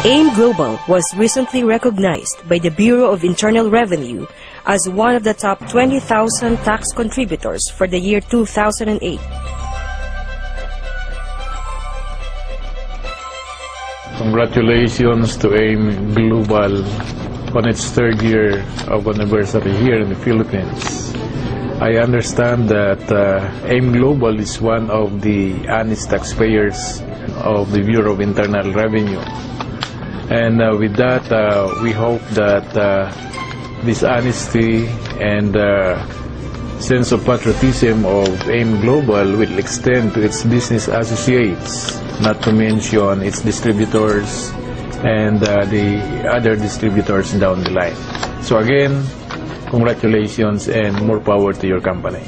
AIM Global was recently recognized by the Bureau of Internal Revenue as one of the top 20,000 tax contributors for the year 2008. Congratulations to AIM Global on its third year of anniversary here in the Philippines. I understand that AIM Global is one of the honest taxpayers of the Bureau of Internal Revenue. And with that, we hope that this honesty and sense of patriotism of AIM Global will extend to its business associates, not to mention its distributors and the other distributors down the line. So again, congratulations and more power to your company.